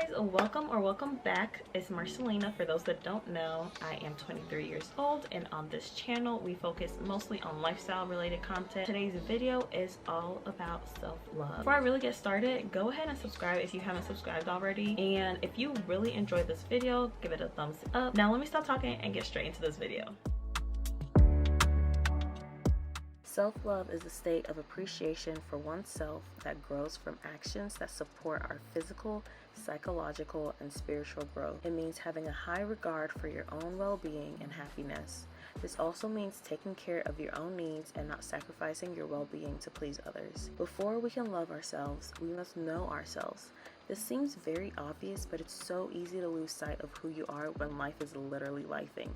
guys, welcome back. It's Marcelina. For those that don't know, I am 23 years old, and on this channel we focus mostly on lifestyle related content. Today's video is all about self-love. Before I really get started, go ahead and subscribe if you haven't subscribed already, and if you really enjoyed this video, give it a thumbs up. Now let me stop talking and get straight into this video. Self-love is a state of appreciation for oneself that grows from actions that support our physical, psychological, and spiritual growth. It means having a high regard for your own well-being and happiness. This also means taking care of your own needs and not sacrificing your well-being to please others. Before we can love ourselves, we must know ourselves. This seems very obvious, but it's so easy to lose sight of who you are when life is literally lifing.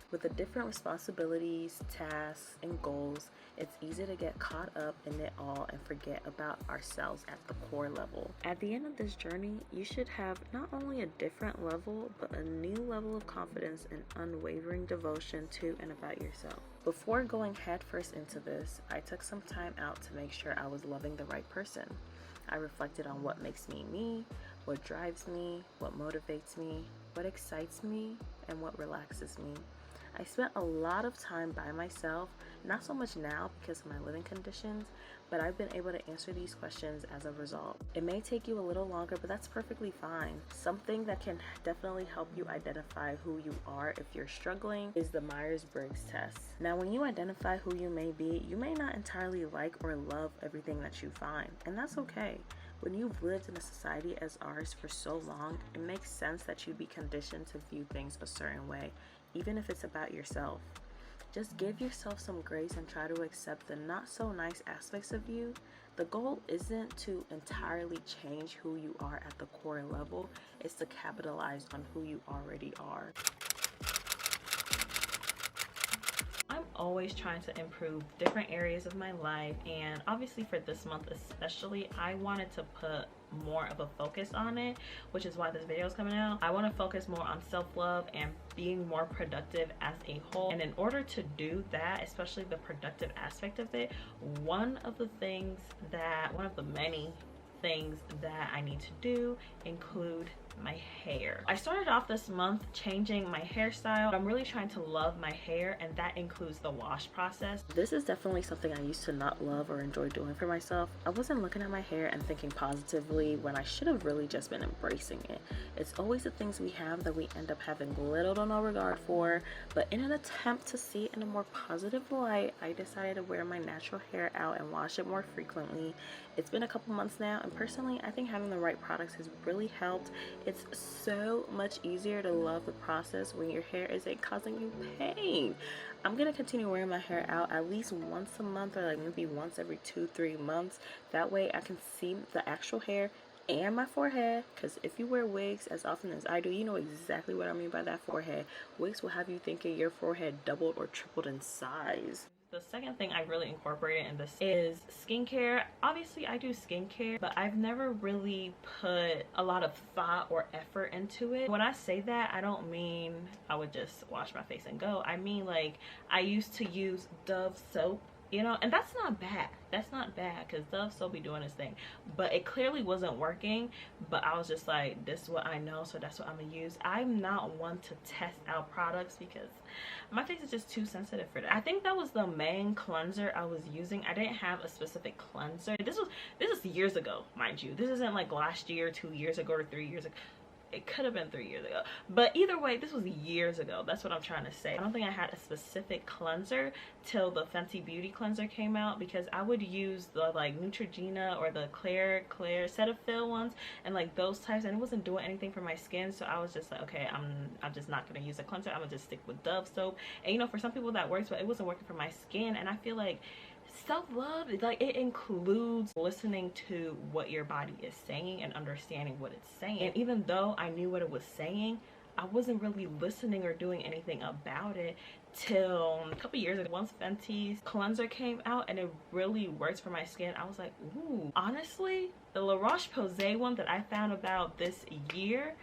With the different responsibilities, tasks, and goals, it's easy to get caught up in it all and forget about ourselves at the core level. At the end of this journey, you should have not only a different level, but a new level of confidence and unwavering devotion to and about yourself. Before going headfirst into this, I took some time out to make sure I was loving the right person. I reflected on what makes me me, what drives me, what motivates me, what excites me, and what relaxes me. I spent a lot of time by myself, not so much now because of my living conditions, but I've been able to answer these questions as a result. It may take you a little longer, but that's perfectly fine. Something that can definitely help you identify who you are if you're struggling is the Myers-Briggs test. Now, when you identify who you may be, you may not entirely like or love everything that you find, and that's okay. When you've lived in a society as ours for so long, it makes sense that you'd be conditioned to view things a certain way, even if it's about yourself. Just give yourself some grace and try to accept the not so nice aspects of you. The goal isn't to entirely change who you are at the core level, it's to capitalize on who you already are. I'm always trying to improve different areas of my life, and obviously for this month especially, I wanted to put more of a focus on it, which is why this video is coming out. I want to focus more on self-love and being more productive as a whole, and in order to do that, especially the productive aspect of it, one of the many things that I need to do include my hair. I started off this month changing my hairstyle. I'm really trying to love my hair, and that includes the wash process. This is definitely something I used to not love or enjoy doing for myself. I wasn't looking at my hair and thinking positively when I should have really just been embracing it. It's always the things we have that we end up having little to no regard for, but in an attempt to see it in a more positive light, I decided to wear my natural hair out and wash it more frequently. It's been a couple months now, and personally, I think having the right products has really helped. It's so much easier to love the process when your hair isn't causing you pain. I'm gonna continue wearing my hair out at least once a month, or like maybe once every 2-3 months. That way I can see the actual hair and my forehead, because if you wear wigs as often as I do, you know exactly what I mean by that forehead. Wigs will have you thinking your forehead doubled or tripled in size. The second thing I really incorporated in this is skincare. Obviously I do skincare, but I've never really put a lot of thought or effort into it. When I say that, I don't mean I would just wash my face and go. I mean, like, I used to use Dove soap, you know, and that's not bad. That's not bad, because Dove soap be doing its thing, but it clearly wasn't working. But I was just like, this is what I know, so that's what I'm gonna use. I'm not one to test out products because my face is just too sensitive for that. I think that was the main cleanser I was using. I didn't have a specific cleanser. This is years ago, mind you. This isn't like last year, 2 years ago, or 3 years ago. It could have been 3 years ago, but either way, this was years ago. That's what I'm trying to say. I don't think I had a specific cleanser till the Fenty Beauty cleanser came out, because I would use the like Neutrogena or the Claire Cetaphil ones, and like those types, and it wasn't doing anything for my skin. So I was just like, okay, I'm just not gonna use a cleanser. I'm gonna just stick with Dove soap. And you know, for some people that works, but it wasn't working for my skin. And I feel like self-love, like, it includes listening to what your body is saying and understanding what it's saying. And even though I knew what it was saying, I wasn't really listening or doing anything about it till a couple years ago. Once Fenty's cleanser came out and it really works for my skin, I was like, ooh. Honestly, the La Roche-Posay one that I found about this year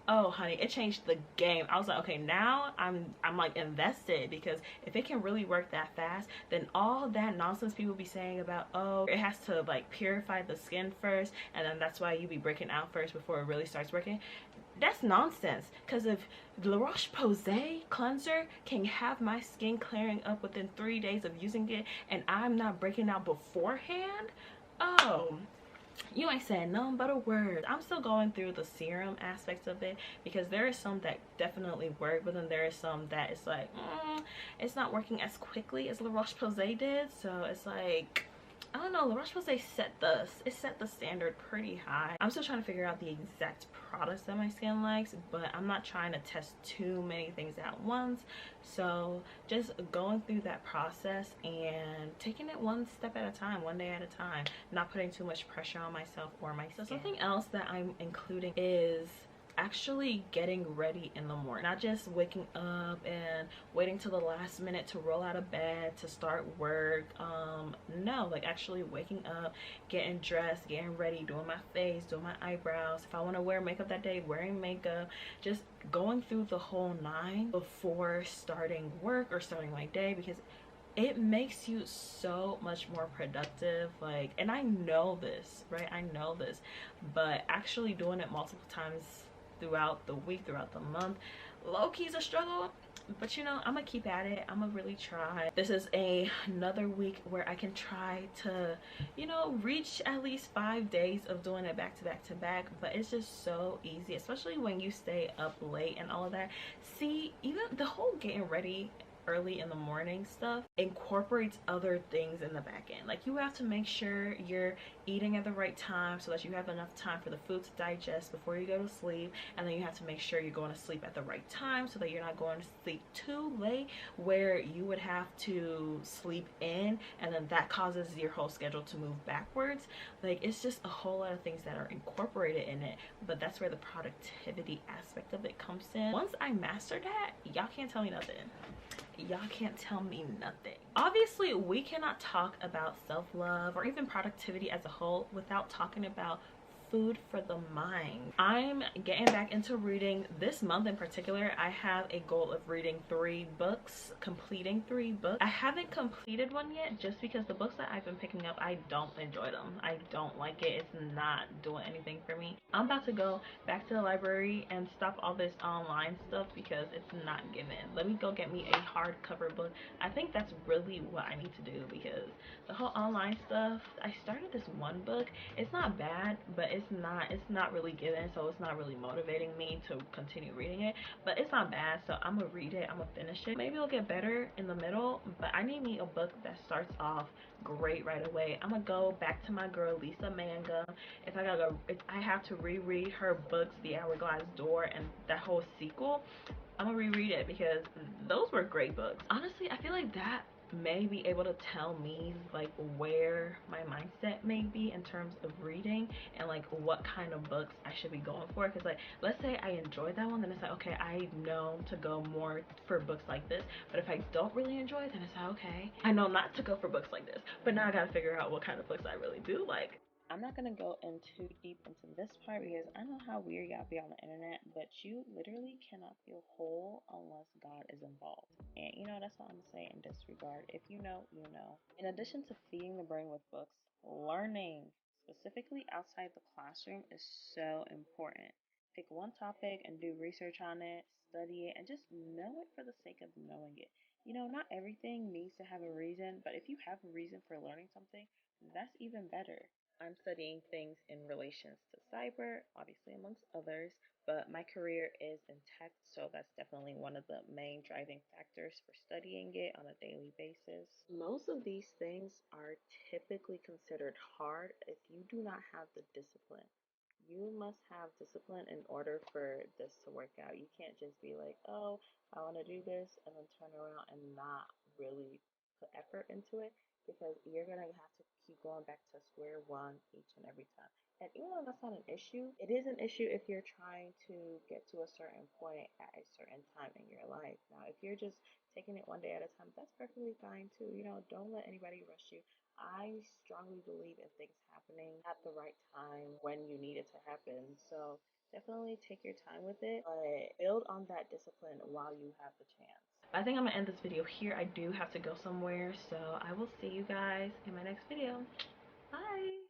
Oh honey, it changed the game. I was like, okay, now I'm like invested, because if it can really work that fast, then all that nonsense people be saying about, oh, it has to like purify the skin first and then that's why you be breaking out first before it really starts working, that's nonsense. Because if La Roche-Posay cleanser can have my skin clearing up within 3 days of using it and I'm not breaking out beforehand, oh, you ain't saying nothing but a word. I'm still going through the serum aspects of it, because there are some that definitely work, but then there are some that it's like, it's not working as quickly as La Roche-Posay did. So it's like, I don't know, La Roche-Posay set the standard pretty high. I'm still trying to figure out the exact products that my skin likes, but I'm not trying to test too many things at once. So just going through that process and taking it one step at a time, one day at a time, not putting too much pressure on myself or my skin. So something else that I'm including is actually getting ready in the morning, not just waking up and waiting till the last minute to roll out of bed to start work. No, like actually waking up, getting dressed, getting ready, doing my face, doing my eyebrows, if I want to wear makeup that day, wearing makeup, just going through the whole nine before starting work or starting my day, because it makes you so much more productive. Like, and I know this, right? I know this, but actually doing it multiple times throughout the week, throughout the month, low-key's a struggle. But you know, I'm gonna keep at it. I'm gonna really try. This is another week where I can try to, you know, reach at least 5 days of doing it back to back to back. But it's just so easy, especially when you stay up late and all of that. See, even the whole getting ready early in the morning stuff incorporates other things in the back end. Like, you have to make sure you're eating at the right time so that you have enough time for the food to digest before you go to sleep, and then you have to make sure you're going to sleep at the right time so that you're not going to sleep too late where you would have to sleep in, and then that causes your whole schedule to move backwards. Like, it's just a whole lot of things that are incorporated in it, but that's where the productivity aspect of it comes in. Once I master that, y'all can't tell me nothing. Y'all can't tell me nothing. Obviously, we cannot talk about self-love or even productivity as a whole without talking about food for the mind. I'm getting back into reading this month. In particular, I have a goal of reading 3 books, completing 3 books. I haven't completed one yet just because the books that I've been picking up, I don't enjoy them. I don't like it. It's not doing anything for me. I'm about to go back to the library and stop all this online stuff because it's not giving. Let me go get me a hardcover book. I think that's really what I need to do, because the whole online stuff, I started this one book. It's not bad, but it's not really given, so it's not really motivating me to continue reading it. But it's not bad, so I'm gonna read it, I'm gonna finish it. Maybe it'll get better in the middle, but I need me a book that starts off great right away. I'm gonna go back to my girl Lisa Manga. If I have to reread her books, The Hourglass Door and that whole sequel, I'm gonna reread it because those were great books. Honestly, I feel like that may be able to tell me like where my mindset may be in terms of reading and like what kind of books I should be going for. Because like, let's say I enjoyed that one, then it's like, okay, I know to go more for books like this. But if I don't really enjoy it, then it's like, okay, I know not to go for books like this. But now I gotta figure out what kind of books I really do like. I'm not gonna go in too deep into this part because I know how weird y'all be on the internet, but you literally cannot feel whole unless God is involved. And you know, that's all I'm gonna say in this regard. If you know, you know. In addition to feeding the brain with books, learning, specifically outside the classroom, is so important. Pick one topic and do research on it, study it, and just know it for the sake of knowing it. You know, not everything needs to have a reason, but if you have a reason for learning something, that's even better. I'm studying things in relations to cyber, obviously amongst others, but my career is in tech, so that's definitely one of the main driving factors for studying it on a daily basis. Most of these things are typically considered hard if you do not have the discipline. You must have discipline in order for this to work out. You can't just be like, oh, I want to do this, and then turn around and not really put effort into it, because you're going to have to keep going back to square one each and every time. And even though that's not an issue, it is an issue if you're trying to get to a certain point at a certain time in your life. Now, if you're just taking it one day at a time, that's perfectly fine too. You know, don't let anybody rush you. I strongly believe in things happening at the right time when you need it to happen. So definitely take your time with it, but build on that discipline while you have the chance. I think I'm gonna end this video here. I do have to go somewhere, so I will see you guys in my next video. Bye.